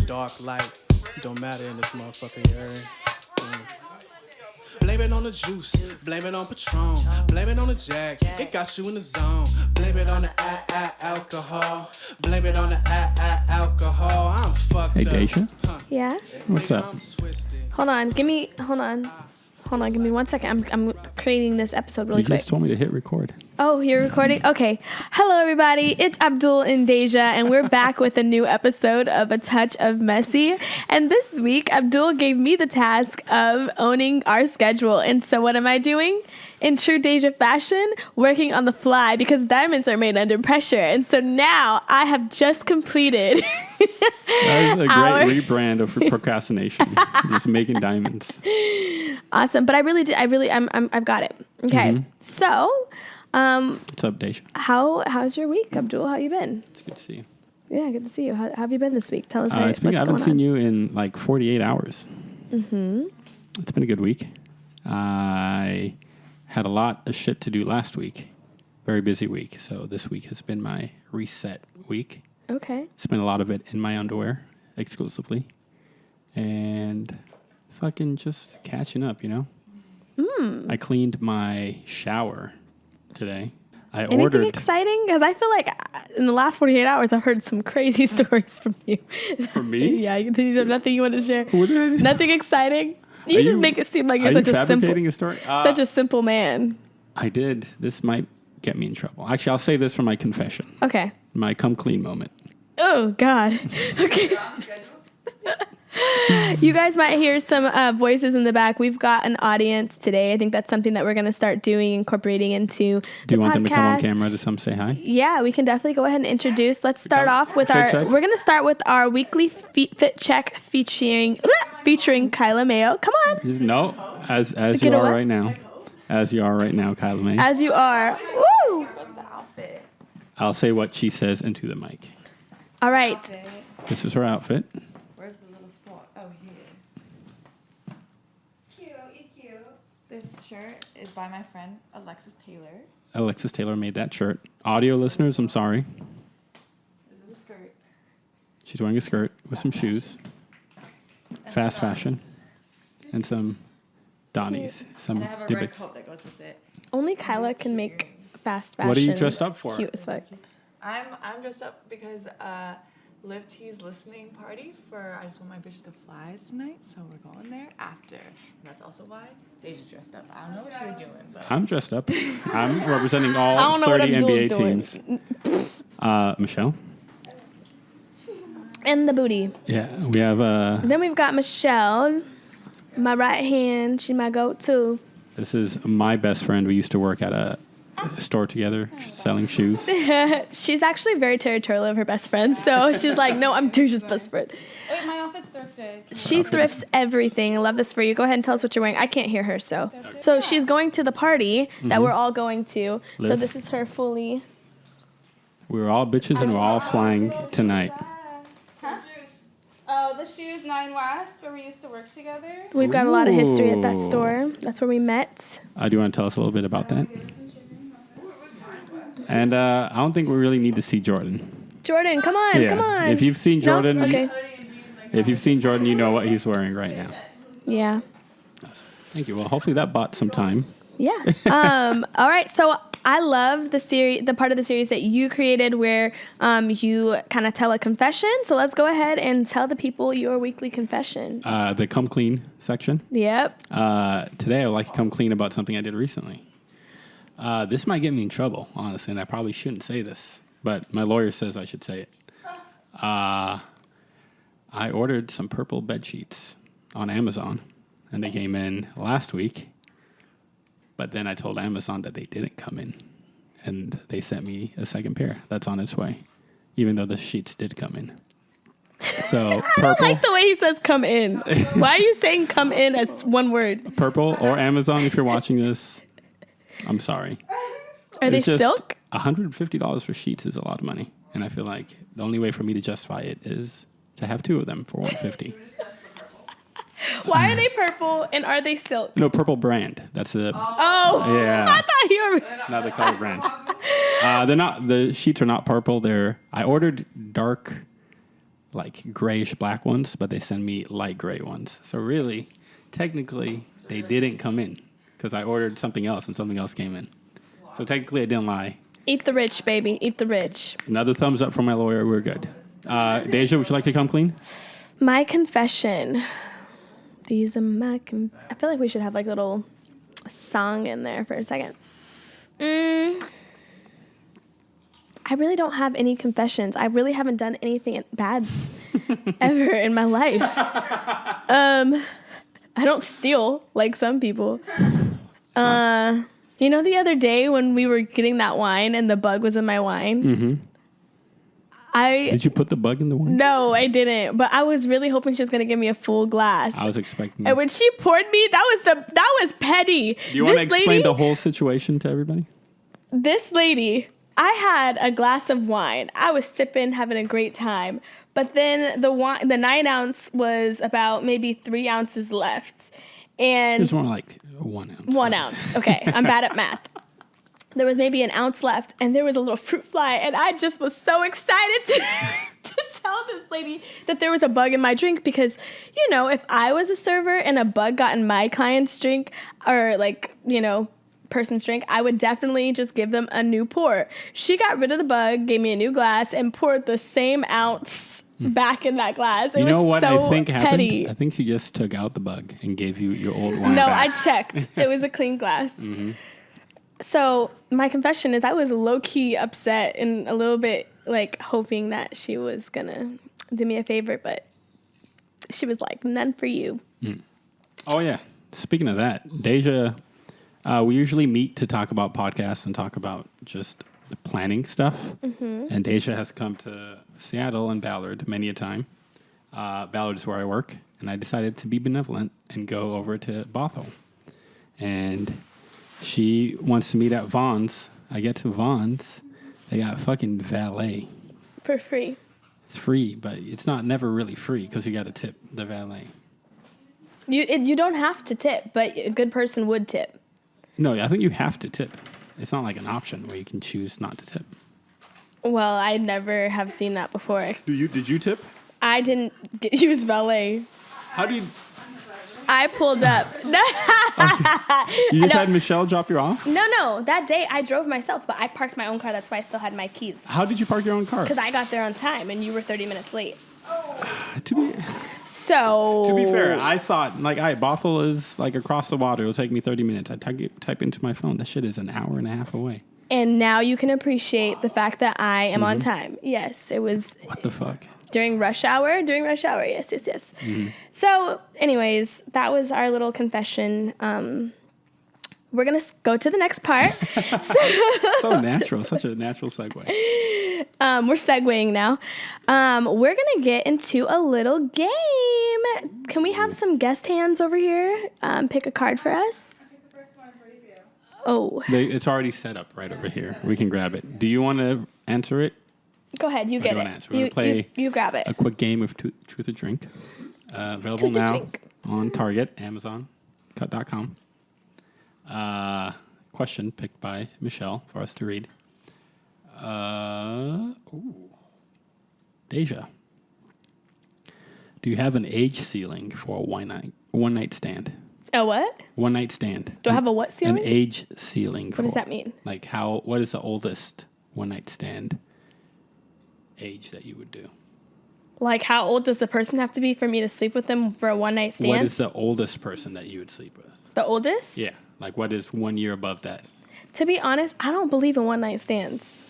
dark light. Don't matter in this motherfucker, you heard? Blame it on the juice, blame it on Patron, blame it on the Jack, it got you in the zone. Blame it on the alcohol, blame it on the alcohol. I'm fucked Hey, up. Daizha. Yeah? What's up? Hold on, give me 1 second. I'm creating this episode really You quick. just told me to hit record. Oh, you're recording? Okay. Hello, everybody. It's Abdul and Daizha, and we're back with a new episode of A Touch of Messy. And this week, Abdul gave me the task of owning our schedule. And so what am I doing? In true Daizha fashion, working on the fly because diamonds are made under pressure. And so now I have just completed That is a great rebrand of procrastination. Just making diamonds. Awesome. But I've got it. Okay. So, What's up, Daizha? how's your week, Abdul? How you been? It's good to see you. Yeah, good to see you. How have you been this week? Tell us how I haven't seen you in like 48 hours. Mm-hmm. It's been a good week. I had a lot of shit to do last week. Very busy week. So this week has been my reset week. Okay. Spent a lot of it in my underwear exclusively. And fucking just catching up, you know? I cleaned my shower today. Anything exciting? Because I feel like in the last 48 hours, I've heard some crazy stories from you. From me? Yeah, you have nothing you want to share? What did I do? Nothing exciting? You just make it seem like you're such a story? such a simple man. I did. This might get me in trouble. Actually, I'll say this for my confession. Okay. My come clean moment. Oh, God. Okay. You guys might hear some voices in the back. We've got an audience today. I think that's something that we're going to start doing, incorporating into Do you want them to come on podcast. camera to say hi? Yeah, we can definitely go ahead and introduce. Let's start off with Fit check? we're going to start with our weekly fit check featuring Kyla Mayo. Come on. Just, no, as you are right now. As you are right now, Kyla May. As you are. Woo! I'll say what she says into the mic. All right. This is her outfit. Where's the little spot? Oh, here. Cute. This shirt is by my friend Alexis Taylor. Alexis Taylor made that shirt. Audio listeners, I'm sorry. This is a skirt. She's wearing a skirt with some shoes. Fast fashion. And some Donnies. Some And I have a red coat that goes with it. Only Kyla can make fast fashion. What are you dressed up for? Cute as fuck. I'm dressed up because Liv T's listening party for I Just Want My Bitch to Flies tonight, so we're going there after. And that's also why Daisha's dressed up. I don't know what you're doing, but I'm dressed up. I'm representing all I don't know what 30 Abdul's NBA doing. teams. Michelle? And the booty. Yeah, we have... Then we've got Michelle, my right hand. She's my go-to. This is my best friend. We used to work at a store together selling shoes. She's actually very territorial of her best friend, so she's like, no, I'm Daisha's best friend. Wait, my outfit's thrifted. She thrifts everything. I love this for you. Go ahead and tell us what you're wearing. I can't hear her, so. So she's going to the party that we're all going to. So Liv. this is her fully. We're all bitches and we're all flying tonight. Oh, the shoes 9 West, where we used to work together. We've got a lot of history at that Ooh. store. That's where we met. Do you want to tell us a little bit about that? And I don't think we really need to see Jordan. Jordan, come on, Yeah. come on. If you've seen Jordan, No? Okay. if you've seen Jordan, you know what he's wearing right now. Yeah. Thank you. Well, hopefully that bought some time. Yeah. All right. So I love the part of the series that you created where you kind of tell a confession. So let's go ahead and tell the people your weekly confession. The come clean section. Yep. Today, I would like to come clean about something I did recently. This might get me in trouble, honestly, and I probably shouldn't say this, but my lawyer says I should say it. I ordered some purple bed sheets on Amazon, and they came in last week. But then I told Amazon that they didn't come in, and they sent me a second pair that's on its way, even though the sheets did come in. So I don't like the way he says come in. Why are you saying come in as one word? Purple or Amazon, if you're watching this, I'm sorry. Are they It's just silk? $150 for sheets is a lot of money, and I feel like the only way for me to justify it is to have two of them for $150. Why are they purple and are they silk? No, purple brand. That's a Oh, Yeah. I thought you were. not the color brand. They're not. The sheets are not purple. I ordered dark like grayish black ones, but they send me light gray ones. So really, technically, they didn't come in because I ordered something else and something else came in. So technically, I didn't lie. Eat the rich, baby. Eat the rich. Another thumbs up from my lawyer. We're good. Daizha, would you like to come clean? My confession. These are my I feel like we should have like a little song in there for a second. I really don't have any confessions. I really haven't done anything bad ever in my life. I don't steal like some people. You know, the other day when we were getting that wine and the bug was in my wine? Mm-hmm. Did you put the bug in the wine? No, I didn't. But I was really hoping she was going to give me a full glass. I was expecting. And when she poured me, that was petty. Do you want to explain the whole situation to everybody? This lady, I had a glass of wine. I was sipping, having a great time. But then the 9-ounce was about maybe 3 ounces left. And it's more like 1 ounce. 1 ounce. Okay, I'm bad at math. There was maybe an ounce left, and there was a little fruit fly, and I just was so excited to tell this lady that there was a bug in my drink because, you know, if I was a server and a bug got in my client's drink or, like, you know, person's drink, I would definitely just give them a new pour. She got rid of the bug, gave me a new glass, and poured the same ounce back in that glass. It you know was what so I think petty. happened? I think she just took out the bug and gave you your old wine No, back. I checked. It was a clean glass. Mm-hmm. So my confession is I was low-key upset and a little bit like hoping that she was going to do me a favor, but she was like, none for you. Mm. Oh, yeah. Speaking of that, Daizha, we usually meet to talk about podcasts and talk about just the planning stuff. Mm-hmm. And Daizha has come to Seattle and Ballard many a time. Ballard is where I work. And I decided to be benevolent and go over to Bothell. And she wants to meet at Vaughn's. I get to Vaughn's. They got fucking valet. For free. It's free, but it's never really free because you got to tip the valet. You don't have to tip, but a good person would tip. No, I think you have to tip. It's not like an option where you can choose not to tip. Well, I never have seen that before. Did you tip? I didn't use valet. How do you... I pulled up. You just had Michelle drop you off? No. That day I drove myself, but I parked my own car. That's why I still had my keys. How did you park your own car? Because I got there on time and you were 30 minutes late. To be fair, I thought, like, Bothell is, like, across the water. It'll take me 30 minutes. I type into my phone. That shit is an hour and a half away. And now you can appreciate the fact that I am on time. Yes, it was... What the fuck? During rush hour, yes. Mm-hmm. So, anyways, that was our little confession. We're going to go to the next part. So natural. Such a natural segue. We're segueing now. We're going to get into a little game. Can we have some guest hands over here? Pick a card for us. The first one is ready for you. Oh. It's already set up right over here. We can grab it. Do you want to answer it? Go ahead, you get it. We're going to play you grab it. a quick game of Truth or Drink. Available now on Target, Amazon, cut.com. Question picked by Michelle for us to read. Daizha, do you have an age ceiling for a one night stand? A what? One night stand. Do I have a what ceiling? An age ceiling. What does that mean? Like what is the oldest one night stand age that you would do? Like, how old does the person have to be for me to sleep with them for a one night stand? What is the oldest person that you would sleep with? The oldest? Yeah. Like, what is 1 year above that? To be honest, I don't believe in one night stands.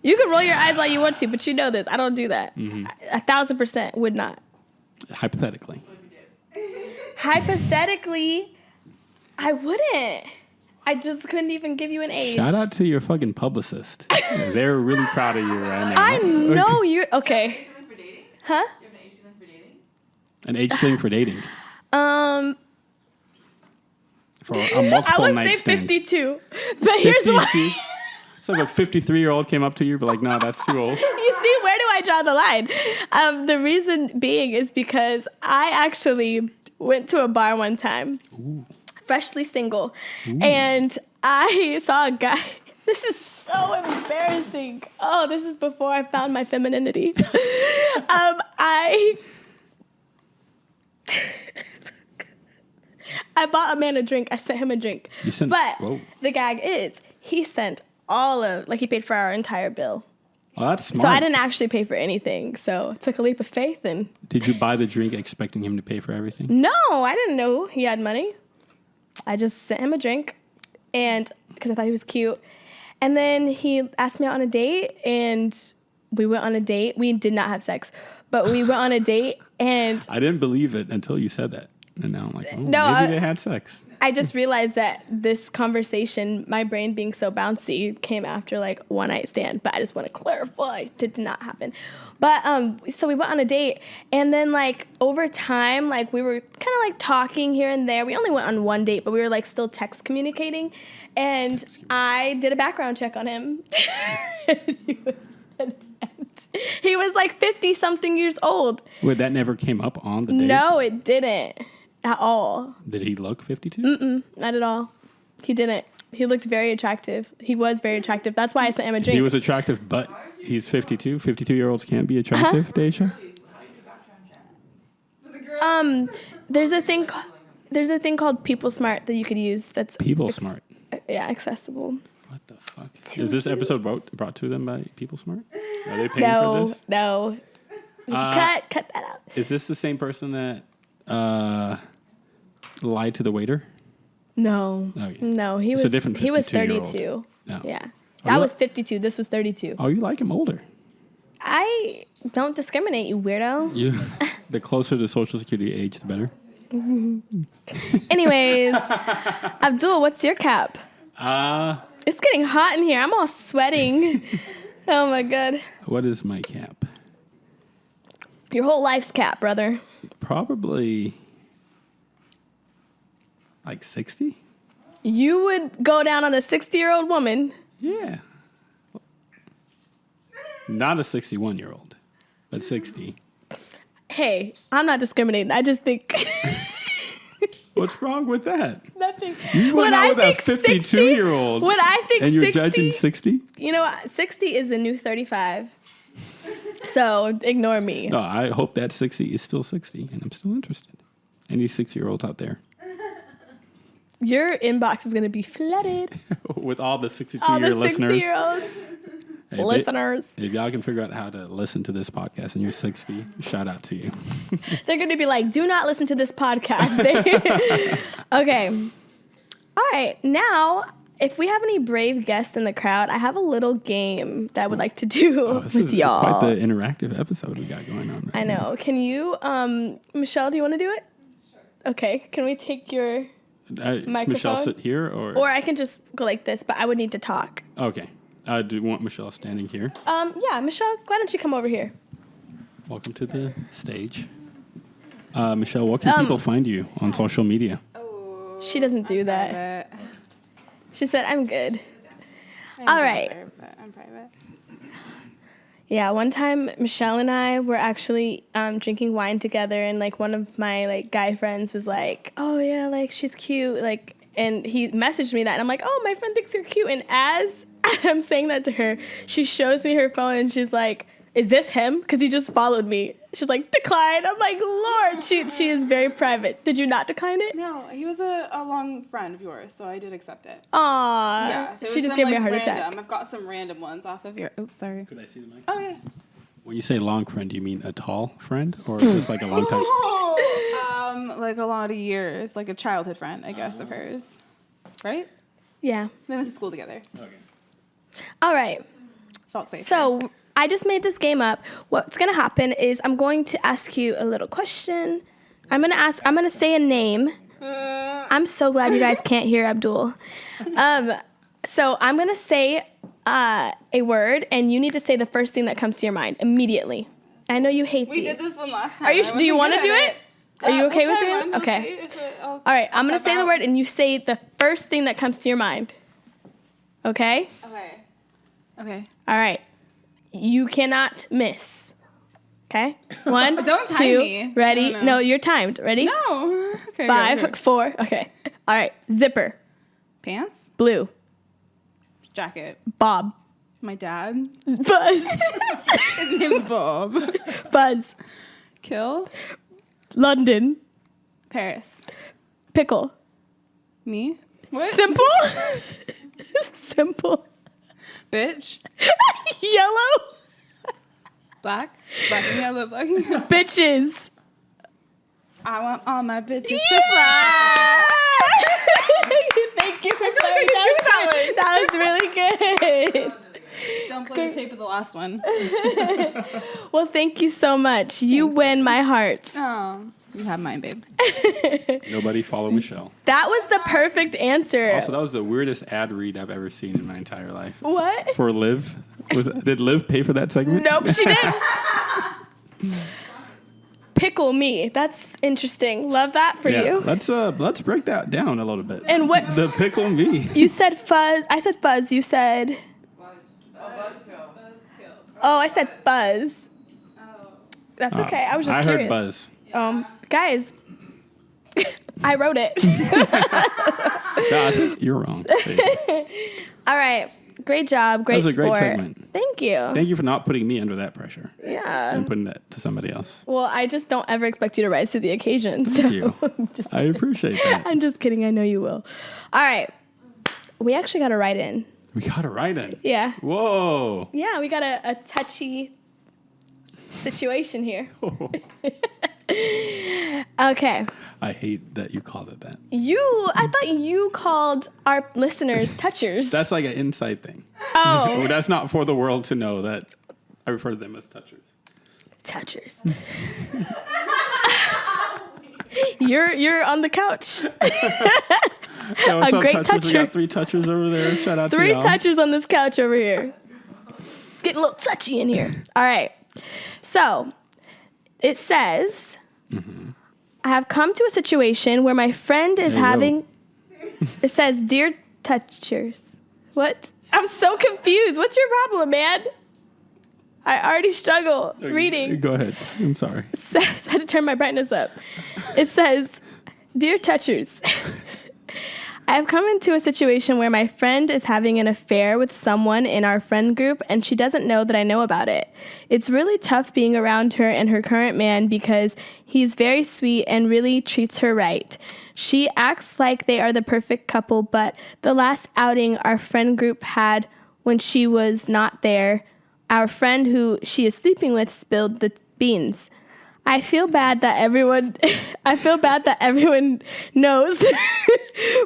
You can roll your eyes all you want to, but you know this. I don't do that. Mm-hmm. 1,000% would not. Hypothetically. Hypothetically, I wouldn't. I just couldn't even give you an age. Shout out to your fucking publicist. They're really proud of you right now. I know you're... Okay. Age ceiling for dating? Huh? Do you have an age ceiling for dating? An age ceiling for dating. For a I multiple would night say stand. 52. But here's why. 52? So if a 53-year-old came up to you, but like, no, that's too old. You see, where do I draw the line? The reason being is because I actually went to a bar one time, freshly single, and I saw a guy. This is so embarrassing. Oh, this is before I found my femininity. I bought a man a drink. I sent him a drink. Whoa. The gag is he sent he paid for our entire bill. Oh, that's smart. So I didn't actually pay for anything. So I took a leap of faith and... Did you buy the drink expecting him to pay for everything? No, I didn't know he had money. I just sent him a drink and because I thought he was cute. And then he asked me out on a date and we went on a date. We did not have sex, but we went on a date and... I didn't believe it until you said that. And now I'm like, oh, No, maybe they had sex. I just realized that this conversation, my brain being so bouncy, came after like one night stand. But I just want to clarify, it did not happen. But so we went on a date, and then like over time, like we were kind of like talking here and there. We only went on one date, but we were like still text communicating. And I did a background check on him. He was like 50 something years old. Wait, that never came up on the date? No, it didn't. At all. Did he look 52? Not at all. He didn't. He looked very attractive. He was very attractive. That's why I sent him a drink. He was attractive, but he's 52. 52-year-olds can't be attractive, Daizha? There's a thing called People Smart that you could use. That's People Smart. Yeah, accessible. What the fuck? Is this episode brought to them by People Smart? Are they paying for this? No. Cut that out. Is this the same person that lied to the waiter? No. Okay. No, he It's a was different he was 52-year-old. 32. No. Yeah. Oh, That you was 52. This was 32. Oh, you like him older. I don't discriminate, you weirdo. You, the closer to Social Security age, the better. Anyways, Abdul, what's your cap? It's getting hot in here. I'm all sweating. Oh my god. What is my cap? Your whole life's cap, brother. Probably like 60? You would go down on a 60-year-old woman. Yeah. Not a 61-year-old, but 60. Hey, I'm not discriminating. I just think What's wrong with that? nothing. You went out with a 52-year-old. When I think and you're 60, judging 60? You know what? 60 is the new 35. So ignore me. No, I hope that 60 is still 60, and I'm still interested. Any 6-year-olds out there? Your inbox is going to be flooded. With all the All 62-year the listeners. 60-year-olds. Hey, Listeners. If y'all can figure out how to listen to this podcast and you're 60, shout out to you. They're going to be like, do not listen to this podcast. Okay. All right. Now, if we have any brave guests in the crowd, I have a little game that I would like to do This with is y'all. quite the interactive episode we got going on. I know. Can you, Michelle, do you want to do it? Sure. Okay. Can we take your... Does Michelle sit here? Or I can just go like this, but I would need to talk. Okay. Do you want Michelle standing here? Yeah, Michelle, why don't you come over here? Welcome to the stage. Michelle, what can people find you on social media? She doesn't do that. She said, I'm good. All right. I'm private. Yeah, one time Michelle and I were actually drinking wine together, and like one of my like guy friends was like, "Oh yeah, like she's cute," like, and he messaged me that, and I'm like, "Oh, my friend thinks you're cute." And as I'm saying that to her, she shows me her phone, and she's like, "Is this him?" Because he just followed me. She's like, "Decline." I'm like, Lord, she is very private. Did you not decline it? No, he was a long friend of yours, so I did accept it. Aw, Yeah, there she was just some, gave me a like, heart random. attack. I've got some random ones off of your. Oops, sorry. Could I see the mic? Oh yeah. When you say long friend, do you mean a tall friend or just like a long time? Like a lot of years, like a childhood friend, I guess, of hers. Right? Yeah. They went to school together. Okay. All right. Felt safe. So I just made this game up. What's gonna happen is I'm going to ask you a little question. I'm gonna say a name. I'm so glad you guys can't hear Abdul. So I'm gonna say a word, and you need to say the first thing that comes to your mind immediately. I know you hate we these. did this one last time. Are you? I Do you wasn't want to good do at it? Are you okay we'll with try doing one. it? We'll Okay. see if it- All right. I'm gonna step say the out. word, and you say the first thing that comes to your mind. Okay. Okay. Okay. All right. You cannot miss. Okay. 1, Don't time 2, me. ready? No. No, you're timed. Ready? No. Okay. 5, go. 4. Okay. All right. Zipper. Pants. Blue. Jacket. Bob. My dad. Buzz. His name's Bob. Buzz. Kill. London. Paris. Pickle. Me. What? Simple. Simple. Bitch. Yellow. Black. Black and yellow. Black and yellow. Bitches. I want all my bitches to fly. Thank you for playing. That was really good. Don't play the tape of the last one. Well, thank you so much. You win my heart. Oh, you have mine, babe. Nobody follow Michelle. That was the perfect answer. Also, that was the weirdest ad read I've ever seen in my entire life. What? For Liv. Did Liv pay for that segment? Nope, she didn't. Pickle me. That's interesting. Love that for you. Let's break that down a little bit. And what? The pickle me. You said fuzz. I said fuzz. You said. Oh, I said buzz. That's okay. I was just curious. I heard buzz. Guys, I wrote it. No, I think you're wrong. All right. Great job. Great That was a great sport. segment. Thank you. Thank you for not putting me under that pressure Yeah. and putting that to somebody else. Well, I just don't ever expect you to rise to the occasion. So Thank you. just, I appreciate that. I'm just kidding. I know you will. All right. We actually got a write in. We got a write-in. Yeah. Whoa. Yeah, we got a touchy situation here. Okay. I hate that you called it that. I thought you called our listeners touchers. That's like an inside thing. Oh. That's not for the world to know that I refer to them as touchers. Touchers. You're on the couch. Yeah, what's A up, great touchers? We toucher. got 3 touchers over there. Shout out to 3 y'all. touchers on this couch over here. It's getting a little touchy in here. All right. So it says, I have come to a situation where my friend is Hey, yo. having. It says, dear touchers. What? I'm so confused. What's your problem, man? I already struggle reading. Go ahead. I'm sorry. It says, I had to turn my brightness up. It says, dear touchers. I have come into a situation where my friend is having an affair with someone in our friend group and she doesn't know that I know about it. It's really tough being around her and her current man because he's very sweet and really treats her right. She acts like they are the perfect couple, but the last outing our friend group had when she was not there, our friend who she is sleeping with spilled the beans. I feel bad that everyone knows.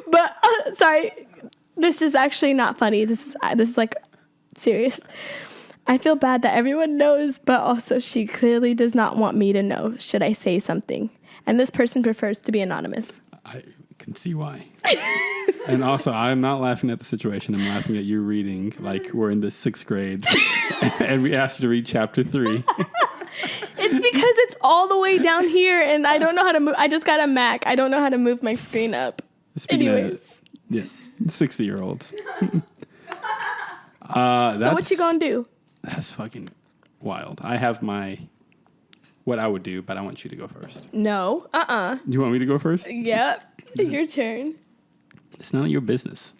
But sorry, this is actually not funny. This is like serious. I feel bad that everyone knows, but also she clearly does not want me to know. Should I say something? And this person prefers to be anonymous. I can see why. And also, I'm not laughing at the situation. I'm laughing at you reading like we're in the 6th grade and we asked you to read chapter 3. It's because it's all the way down here and I don't know how to move. I just got a Mac. I don't know how to move my screen up. Speaking Anyways. of 60-year-olds. So what you gonna do? That's fucking wild. I have what I would do, but I want you to go first. No. You want me to go first? Yep. Your turn. It's none of your business.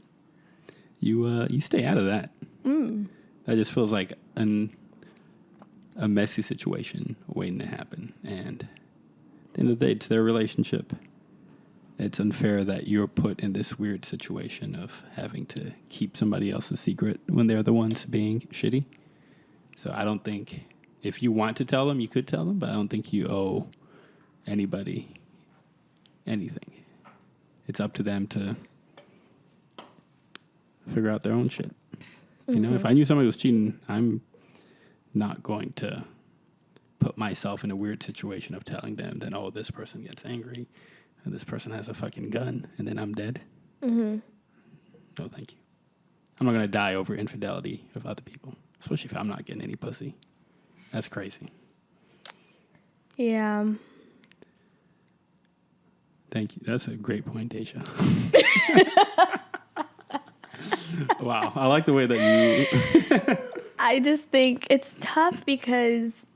You stay out of that. That just feels like a messy situation waiting to happen. And at the end of the day, it's their relationship. It's unfair that you're put in this weird situation of having to keep somebody else's secret when they're the ones being shitty. So I don't think if you want to tell them, you could tell them, but I don't think you owe anybody anything. It's up to them to figure out their own shit. You know, if I knew somebody was cheating, I'm not going to put myself in a weird situation of telling them that, oh, this person gets angry and this person has a fucking gun and then I'm dead. No, thank you. I'm not going to die over infidelity of other people, especially if I'm not getting any pussy. That's crazy. Yeah. Thank you. That's a great point, Daizha. Wow. I like the way that you... I just think it's tough because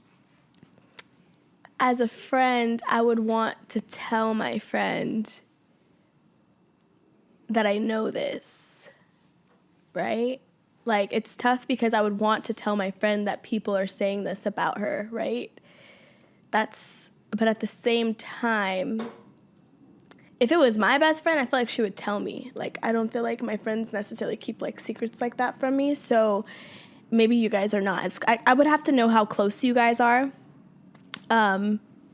as a friend, I would want to tell my friend that I know this, right? Like, it's tough because I would want to tell my friend that people are saying this about her, right? But at the same time, if it was my best friend, I feel like she would tell me. Like, I don't feel like my friends necessarily keep, like, secrets like that from me. So maybe you guys are not as... I would have to know how close you guys are.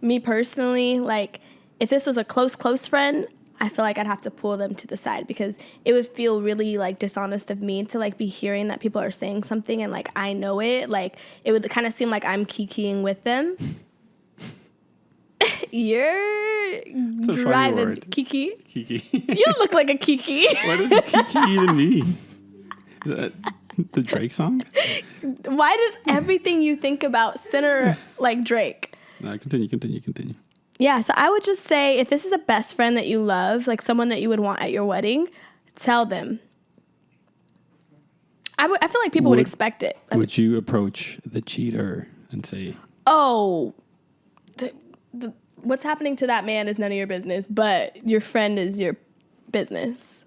Me personally, like, if this was a close friend, I feel like I'd have to pull them to the side because it would feel really, like, dishonest of me to, like, be hearing that people are saying something and, like, I know it. Like, it would kind of seem like I'm kikiing with them. You're driving Kiki. Kiki. You look like a Kiki. What does a Kiki even mean? Is that the Drake song? Why does everything you think about center like Drake? No, continue. Yeah, so I would just say if this is a best friend that you love, like someone that you would want at your wedding, tell them. I feel like people would expect it. Would you approach the cheater and say, oh, what's happening to that man is none of your business, but your friend is your business.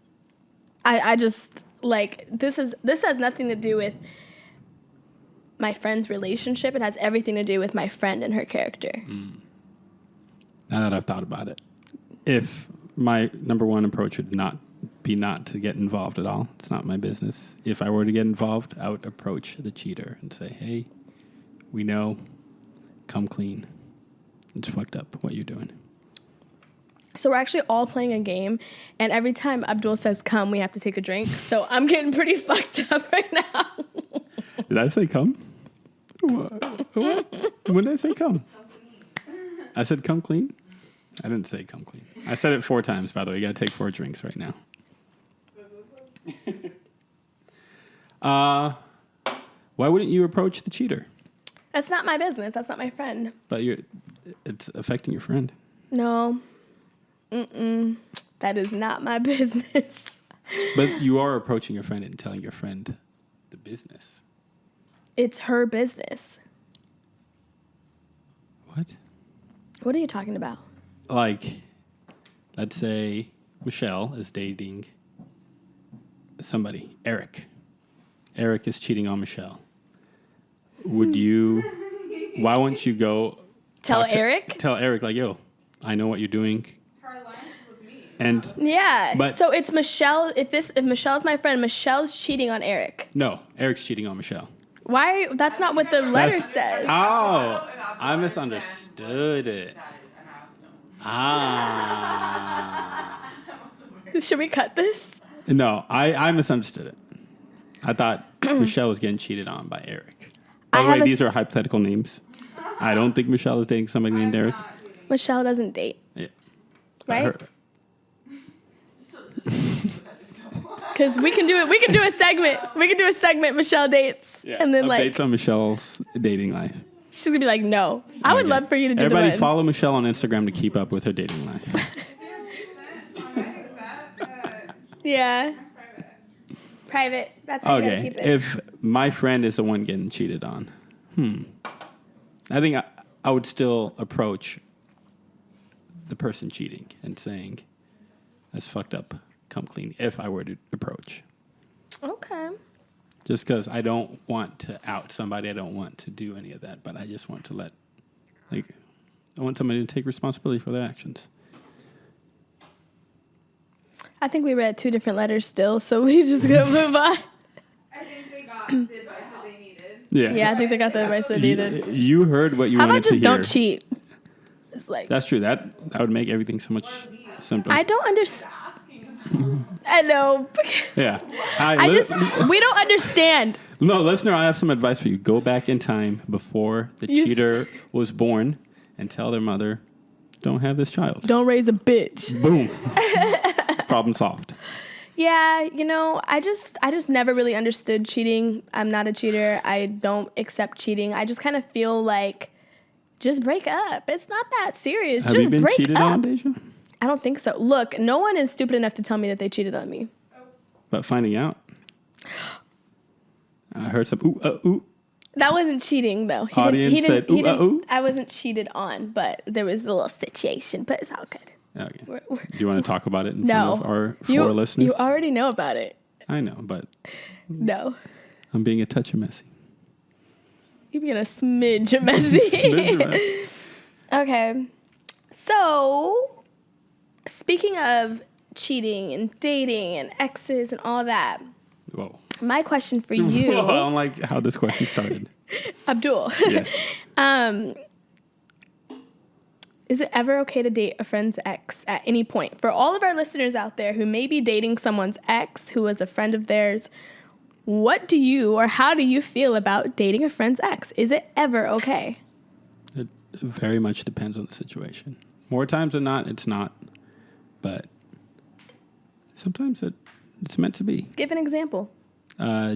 I just, like, this has nothing to do with my friend's relationship. It has everything to do with my friend and her character. Now that I've thought about it, if my number one approach would not to get involved at all, it's not my business. If I were to get involved, I would approach the cheater and say, hey, we know, come clean. It's fucked up what you're doing. So we're actually all playing a game, and every time Abdul says come, we have to take a drink. So I'm getting pretty fucked up right now. Did I say come? What? When did I say come? I said come clean? I didn't say come clean. I said it 4 times, by the way. You got to take 4 drinks right now. Why wouldn't you approach the cheater? That's not my business. That's not my friend. But it's affecting your friend. No. That is not my business. But you are approaching your friend and telling your friend the business. It's her business. What? What are you talking about? Like, let's say Michelle is dating somebody, Eric. Eric is cheating on Michelle. Would you, why won't you go Tell Eric, like, yo, I know what you're doing. Her alliance with me. And yeah. But- so it's Michelle. If Michelle's my friend, Michelle's cheating on Eric. No, Eric's cheating on Michelle. Why? That's not what the letter says. Oh, I misunderstood it. Should we cut this? No, I misunderstood it. I thought Michelle was getting cheated on by Eric. By the way, these are hypothetical names. I don't think Michelle is dating somebody named Eric. Michelle doesn't date. Yeah. Right? Because we can do it. We can do a segment. We can do a segment. Michelle dates, and then updates on Michelle's dating life. she's gonna be like, "No, I would love for you to do Everybody the one." follow Michelle on Instagram to keep up with her dating life. Yeah. Private. That's how you gotta Okay, keep it. if my friend is the one getting cheated on, I think I would still approach the person cheating and saying, "That's fucked up. Come clean." If I were to approach, Okay. just because I don't want to out somebody, I don't want to do any of that, but I just want to I want somebody to take responsibility for their actions. I think we read 2 different letters still, so we just gonna move on. I think they got the advice that they needed. Yeah, I think they got the advice they needed. You heard what you How wanted about just to hear. don't cheat? It's like That's true. That would make everything so much simpler. I don't understand. I know. Yeah. We don't understand. No, listener, I have some advice for you. Go back in time before the cheater was born and tell their mother, don't have this child. Don't raise a bitch. Boom. Problem solved. Yeah, I just never really understood cheating. I'm not a cheater. I don't accept cheating. I just kind of feel like just break up. It's not that serious. Have just you been break cheated up. on, Daizha? I don't think so. Look, no one is stupid enough to tell me that they cheated on me. But finding out. I heard some ooh. That wasn't cheating, though. Audience said, ooh. I wasn't cheated on, but there was a little situation. But it's all good. Okay. We're- Do you want to talk about it in No. front of our 4 listeners? You already know about it. I know, but No. I'm being a touch of messy. You're being a smidge messy. Smidge messy. Okay. So, speaking of cheating and dating and exes and all that, Whoa. my question for you, I don't like how this question started. Abdul, Yeah. is it ever okay to date a friend's ex at any point? For all of our listeners out there who may be dating someone's ex who was a friend of theirs, what do you or how do you feel about dating a friend's ex? Is it ever okay? It very much depends on the situation. More times than not, it's not. But sometimes it's meant to be. Give an example.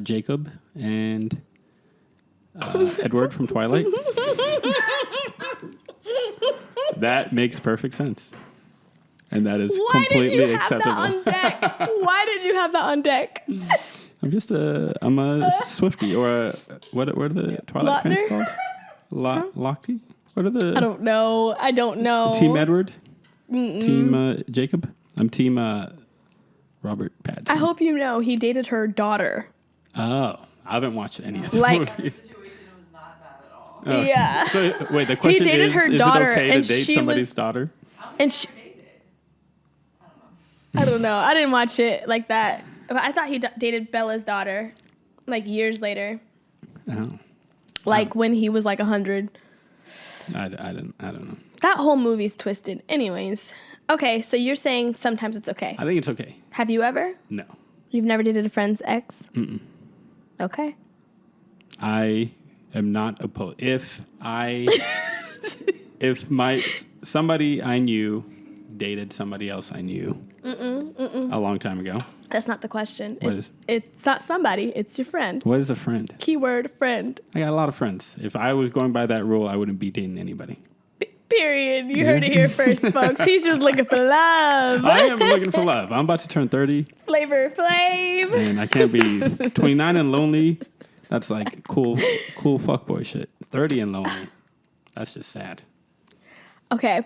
Jacob and Edward from Twilight. That makes perfect sense. And that is completely acceptable. Why did you have that on deck? Why did you have that on deck? I'm a Swiftie or a, what are the Twilight fans called? Lochte? What are the? I don't know. Team Edward? Team Jacob? I'm team Robert Pattinson. I hope you know he dated her daughter. Oh, I haven't watched any of the Like- movies. Situation was not bad at all. Oh. Yeah. So wait, the question dated is, her is daughter, it okay to and date she somebody's was- daughter? And she, I don't know. I didn't watch it like that. But I thought he dated Bella's daughter, like years later. Oh, Like when he was like 100. I don't know. That whole movie's twisted. Anyways. Okay, so you're saying sometimes it's okay. I think it's okay. Have you ever? No. You've never dated a friend's ex? Mm-mm. Okay. I am not opposed. If somebody I knew dated somebody else I knew a long time ago. That's not the question. What It's not somebody. It's your friend. What is a friend? Keyword friend. I got a lot of friends. If I was going by that rule, I wouldn't be dating anybody. Period. You heard it here first, folks. He's just looking for love. I am looking for love. I'm about to turn 30, Flavor Flav. and I can't be 29 and lonely. That's like cool fuckboy shit. 30 and lonely. That's just sad. Okay.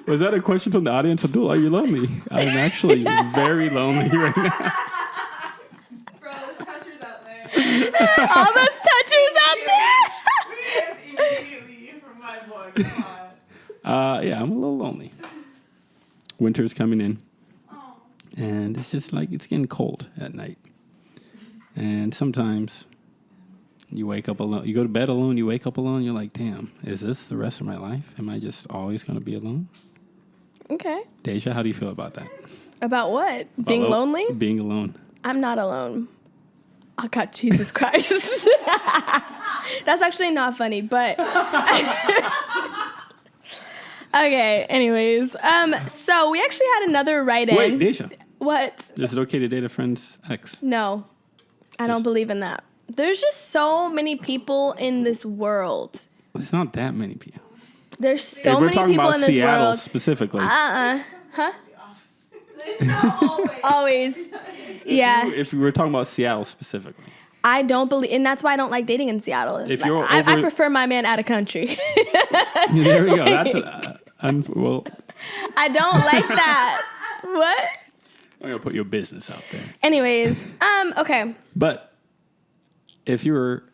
Was that a question from the audience? Abdul, are you lonely? I'm actually very lonely right now. Bro, there's touchers out there. All those touchers out there. Yes, immediately from my boy. Come on. Yeah, I'm a little lonely. Winter's coming in. And it's just like, it's getting cold at night. And sometimes you wake up alone. You go to bed alone, you wake up alone, you're like, damn, is this the rest of my life? Am I just always going to be alone? Okay. Deja, how do you feel about that? About what? Being lonely? Being alone. I'm not alone. Oh, God, Jesus Christ. That's actually not funny, but... Okay, anyways. So we actually had another write-in. Wait, Deja, What? is it okay to date a friend's ex? No. I don't believe in that. There's just so many people in this world. It's not that many people. There's If so we're many talking people about in this Seattle world. specifically. It's not always. Always. Yeah. If we were talking about Seattle specifically. I don't believe, and that's why I don't like dating in Seattle. If Like, you're I over- prefer my man out of country. There we go. That's well, I don't like that. What? I'm gonna put your business out there. Anyways, okay. But if you're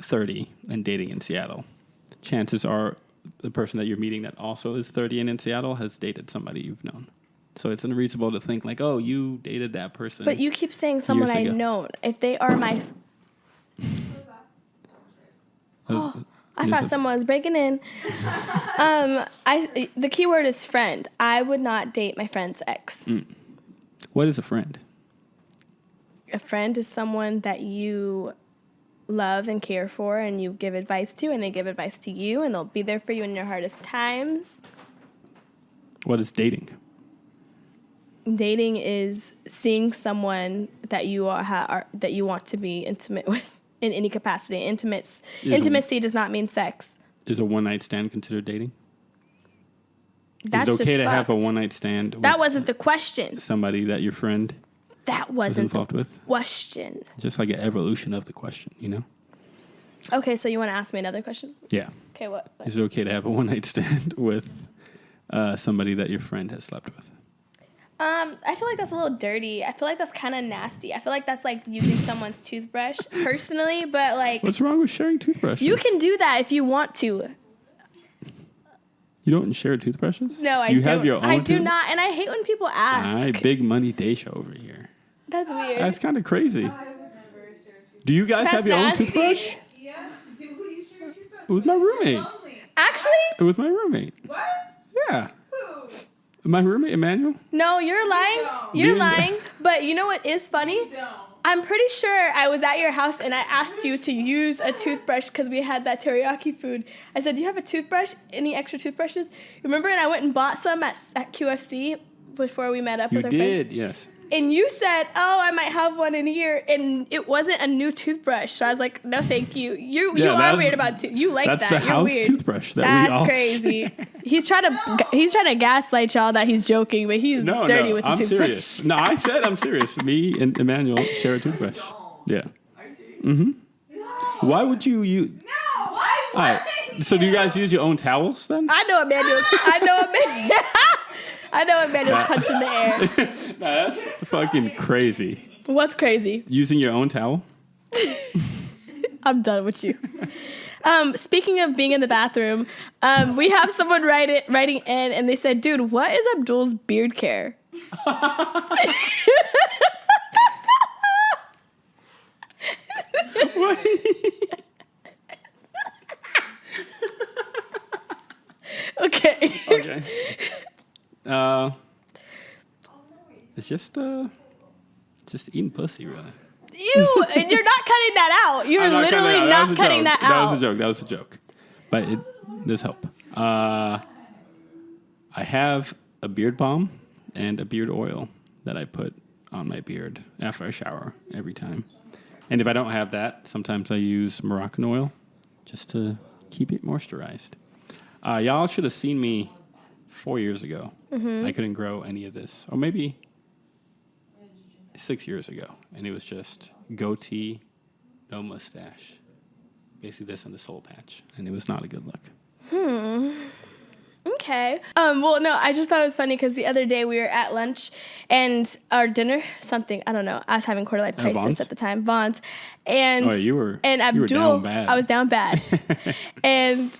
30 and dating in Seattle, chances are the person that you're meeting that also is 30 and in Seattle has dated somebody you've known. So it's unreasonable to think like, oh, you dated that person. But you keep saying someone Years I ago. know. If they are my, I thought someone was breaking in. The key word is friend. I would not date my friend's ex. What is a friend? A friend is someone that you love and care for, and you give advice to, and they give advice to you, and they'll be there for you in your hardest times. What is dating? Dating is seeing someone that you that you want to be intimate with in any capacity. Intimacy does not mean sex. Is a one-night stand considered dating? That's is it okay just to have a fucked. one-night stand That with wasn't the question. somebody that your friend That is wasn't the involved with? question. Just like an evolution of the question, you know? Okay, so you want to ask me another question? Yeah. Okay, what? Is it okay to have a one-night stand with somebody that your friend has slept with? I feel like that's a little dirty. I feel like that's kind of nasty. I feel like that's like using someone's toothbrush personally, but like What's wrong with sharing toothbrushes? you can do that if you want to. You don't share toothbrushes? No, I you don't. have your own I do not, and I hate when people ask. All right, big money Daisha over here. That's weird. That's kind of crazy. Do you guys have your nasty. own toothbrush? Yeah. Who do you share a toothbrush With my roommate. Actually, With my roommate. What? Yeah. Who? My roommate, Emmanuel. no, you're lying. don't. You're Me and- lying. But you know what is funny? Don't. I'm pretty sure I was at your house and I asked you to use a toothbrush because we had that teriyaki food. I said, do you have a toothbrush? Any extra toothbrushes? Remember? And I went and bought some at QFC before we met up You with our friends. did, yes. And you said, oh, I might have one in here. And it wasn't a new toothbrush. So I was like, no, thank you. You Yeah, are that's- weird about you like That's that. the You're house weird. toothbrush that That's we all crazy. He's trying to gaslight y'all that he's joking, but he's No, dirty no, with the I'm toothbrush. serious. No, I said I'm serious. Me and Emmanuel share a toothbrush. Yeah. Mm-hmm. Why would you use... No. Why? All right. So do you guys use your own towels then? I know Emmanuel's punching the air. Nah, that's fucking crazy. What's crazy? Using your own towel? I'm done with you. Speaking of being in the bathroom, we have someone writing in, and they said, "Dude, what is Abdul's beard care?" What? Okay. Okay. It's just eating pussy, really. And you're not cutting that out. You're I'm literally cutting not cutting that out. That was a joke. But it does help. I have a beard balm and a beard oil that I put on my beard after I shower every time. And if I don't have that, sometimes I use Moroccan oil just to keep it moisturized. Y'all should have seen me 4 years ago. Mm-hmm. I couldn't grow any of this. Or maybe 6 years ago. And it was just goatee, no mustache. Basically this and the soul patch. And it was not a good look. Okay. Well, no, I just thought it was funny because the other day we were at lunch and our dinner, something, I don't know. I was having quarter-life crisis Vaughn's? at the time, Vaughn's. And, Oh, you were Abdul, down bad. I was down bad. And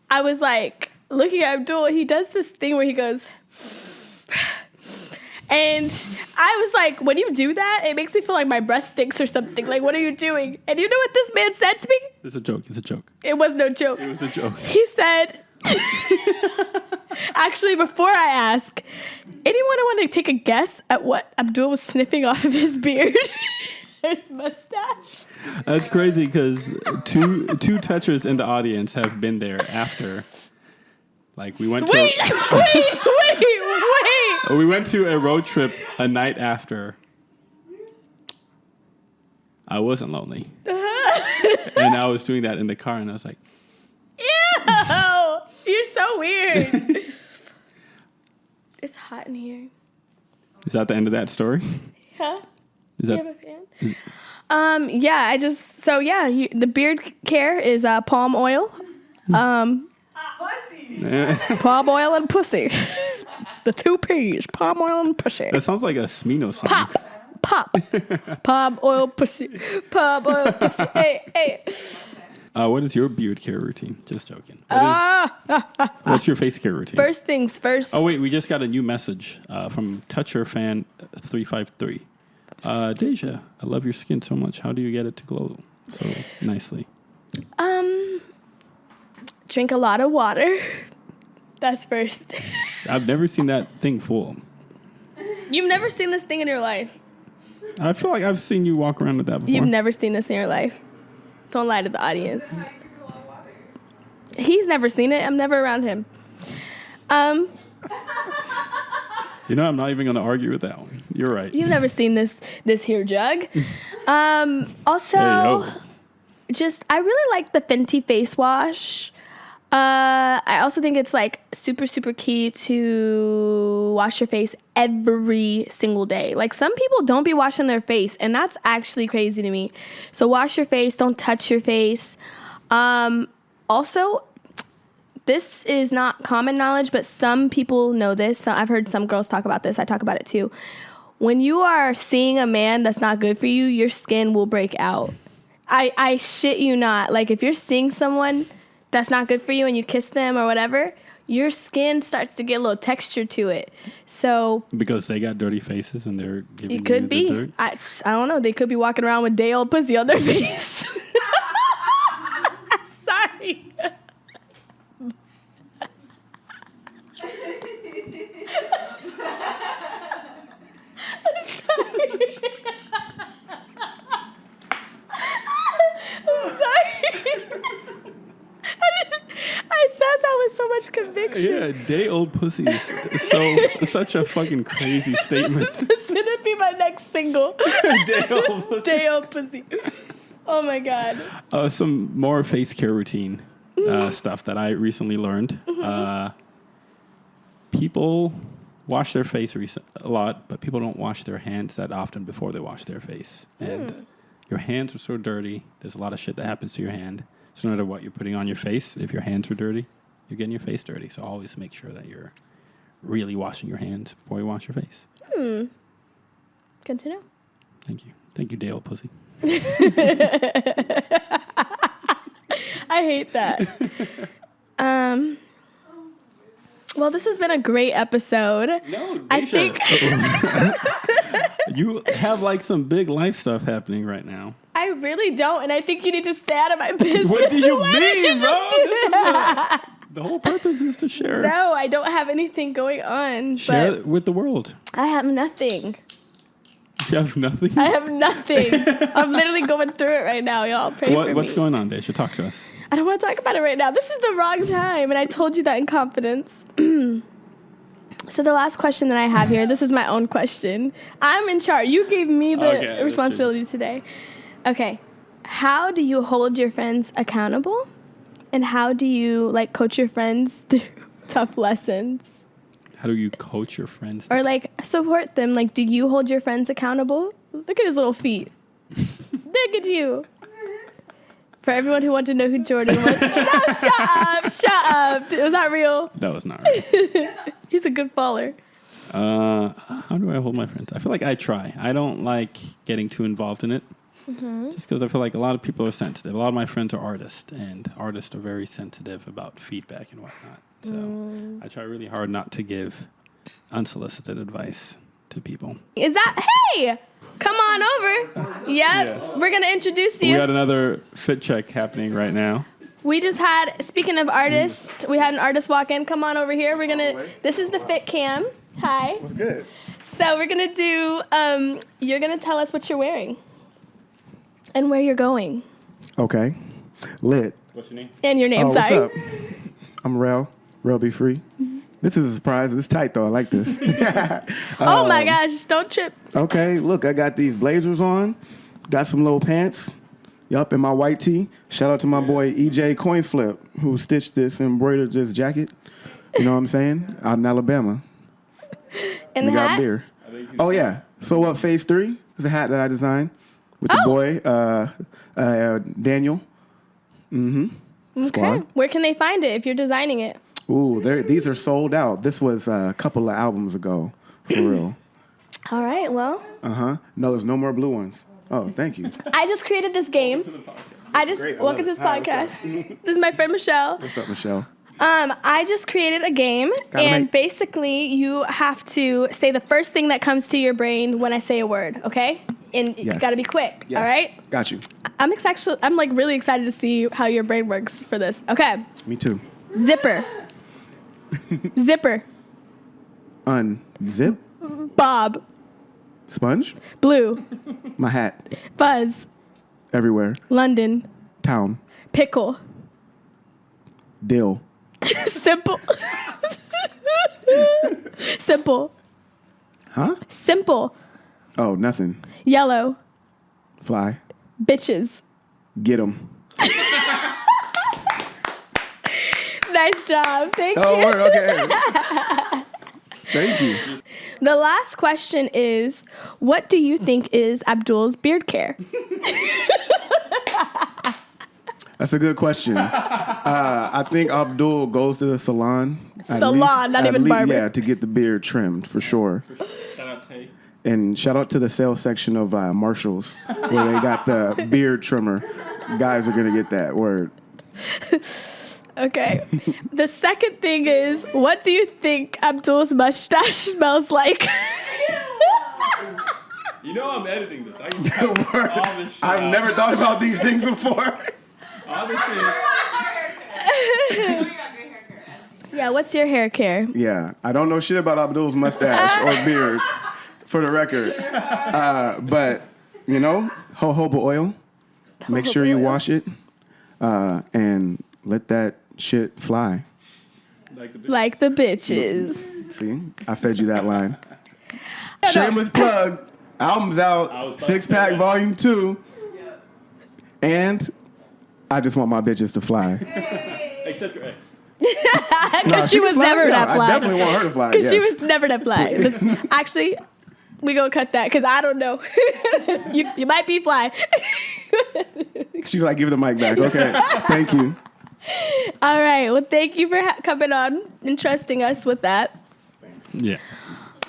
I was like, looking at Abdul, he does this thing where he goes, and I was like, when you do that, it makes me feel like my breath stinks or something. Like, what are you doing? And you know what this man said to me? It's a joke. It's a joke. It was no joke. It was a joke. He said, actually, before I ask, anyone want to take a guess at what Abdul was sniffing off of his beard? His mustache. That's crazy because two touchers in the audience have been there after. Like we went to Wait. we went to a road trip a night after. I wasn't lonely. And I was doing that in the car and I was like, Ew! You're so weird. It's hot in here. is that the end of that story? Huh? Is Do you have a fan? Yeah, the beard care is palm oil. Pussy. Palm oil and pussy. The two P's, palm oil and pussy. That sounds like a Smino song. Pop. Palm oil pussy. Palm oil pussy. Hey. What is your beard care routine? Just joking. What's your face care routine? First things first. Oh wait, we just got a new message from Toucher Fan 353. Daizha, I love your skin so much. How do you get it to glow so nicely? Drink a lot of water. That's first. I've never seen that thing full. You've never seen this thing in your life. I feel like I've seen you walk around with that before. You've never seen this in your life. Don't lie to the audience. He's never seen it. I'm never around him. You know, I'm not even going to argue with that one. You're right. You've never seen this here jug. Also, I really like the Fenty face wash. I also think it's like super, super key to wash your face every single day. Like some people don't be washing their face, and that's actually crazy to me. So wash your face, don't touch your face. Also, this is not common knowledge, but some people know this. So I've heard some girls talk about this. I talk about it too. When you are seeing a man that's not good for you, your skin will break out. I shit you not. Like, if you're seeing someone that's not good for you and you kiss them or whatever, your skin starts to get a little texture to it. So Because they got dirty faces and they're giving it could you be. the dirt? I don't know. They could be walking around with day old pussy on their face. Sorry. I said that with so much conviction. Yeah, day old pussy is such a fucking crazy statement. It's gonna be my next single. Day old pussy. Day old pussy. Oh my god. Some more face care routine stuff that I recently learned. People wash their face a lot, but people don't wash their hands that often before they wash their face. And your hands are so dirty. There's a lot of shit that happens to your hand. So no matter what you're putting on your face, if your hands are dirty, you're getting your face dirty. So always make sure that you're really washing your hands before you wash your face. Good to know. Thank you. Thank you, Dale Pussy. I hate that. Well, this has been a great episode. No, Daisha. I think you have like some big life stuff happening right now. I really don't, and I think you need to stay out of my business. What do you Why did mean, bro? just do that? The whole purpose is to share. No, I don't have anything going on. Share but it with the world. I have nothing. You have nothing? I have nothing. I'm literally going through it right now, y'all. Pray for me. What's going on, Daisha? Talk to us. I don't want to talk about it right now. This is the wrong time, and I told you that in confidence. So the last question that I have here, this is my own question. I'm in charge. You gave me the responsibility today. Okay. How do you hold your friends accountable? And how do you, like, coach your friends through tough lessons? How do you coach your friends? Or, like, support them? Like, do you hold your friends accountable? Look at his little feet. Look at you. For everyone who wanted to know who Jordan was. No, shut up. Was that real? That was not real. He's a good faller. How do I hold my friends? I feel like I try. I don't like getting too involved in it. Just because I feel like a lot of people are sensitive. A lot of my friends are artists, and artists are very sensitive about feedback and whatnot. So I try really hard not to give unsolicited advice to people. Is that, hey, come on over. Yep, Yes. We're going to introduce you. We got another fit check happening right now. We just had, speaking of artists, we had an artist walk in. Come on over here. We're going to, this is the fit cam. Hi. What's good? So we're going to do, you're going to tell us what you're wearing and where you're going. Okay. Lit. What's your name? And your name, What's sorry. up? I'm Rel. Rel Be Free. This is a surprise. It's tight, though. I like this. Oh, my gosh. Don't trip. Okay. Look, I got these blazers on. Got some low pants. Yup, and my white tee. Shout out to my boy EJ Coinflip, who stitched this, embroidered this jacket. You know what I'm saying? Out in Alabama. And We the got hat? beer. Oh, yeah. So what, phase 3 is the hat that I designed with the boy, Daniel. Okay. Squad. Where can they find it if you're designing it? Ooh, these are sold out. This was a couple of albums ago, for real. All right, well, No, there's no more blue ones. Oh, thank you. I just created this game. Great. I Welcome love to this it. Hi, what's up? podcast. This is my friend Michelle. What's up, Michelle? I just created a game, and basically you have to say the first thing that comes to your brain when I say a word, okay? And it's Yes. got to be quick, Yes. all right? Got you. I'm like really excited to see how your brain works for this. Okay. Me too. Zipper. Zipper. Unzip. Bob. Sponge. Blue. My hat. Fuzz. Everywhere. London. Town. Pickle. Dill. Simple. Simple. Huh? Simple. Oh, nothing. Yellow. Fly. Bitches. Get 'em. Nice job. Thank Oh, you. word. Okay. Thank you. The last question is, what do you think is Abdul's beard care? That's a good question. I think Abdul goes to the salon. Salon, not even barber. Yeah, to get the beard trimmed for sure. Shout out Tay. And shout out to the sales section of Marshalls where they got the beard trimmer. Guys are gonna get that word. Okay. The second thing is, what do you think Abdul's mustache smells like? You know I'm editing this. I can cut all this shit I've out. never thought about these things before. All this shit. Yeah, what's your hair care? Yeah, I don't know shit about Abdul's mustache or beard, for the record. But, you know, jojoba oil. Make sure you wash it and let that shit fly. Like the bitch. Like the bitches. See, I fed you that line. Shameless plug. Album's out. I was about to 6-pack say that. volume 2. And I just want my bitches to fly. Except your ex. Because she was never that I fly. definitely want her to fly. Because Yes. she was never that fly. Actually, we gonna cut that because I don't know. you might be fly. She's like, give the mic back. Okay, thank you. All right. Well, thank you for coming on and trusting us with that. Yeah.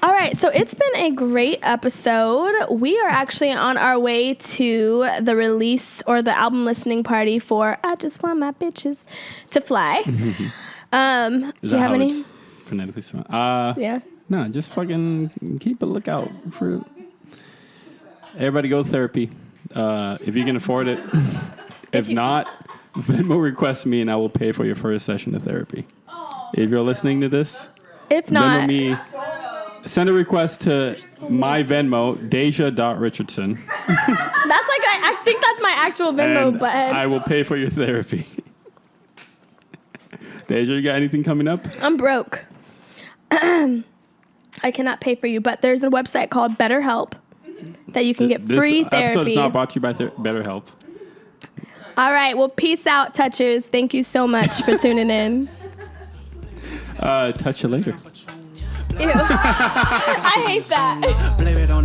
All right, so it's been a great episode. We are actually on our way to the release or the album listening party for I Just Want My Bitches to Fly. Is Do you that have how any? it's phonetically spelled? Yeah. No, just fucking keep a lookout for. Everybody go to therapy if you can afford it. If not, Venmo request me and I will pay for your first session of therapy. If you're listening to this, If Venmo not, me. Send a request to my Venmo, Daizha.Richardson. that's like I think that's my actual Venmo, And but I will pay for your therapy. Daizha, you got anything coming up? I'm broke. I cannot pay for you, but there's a website called BetterHelp that you can get free This episode therapy. is not brought to you by BetterHelp. All right, well, peace out, touchers. Thank you so much for tuning in. Touch you later. Ew. I hate that. Blame it on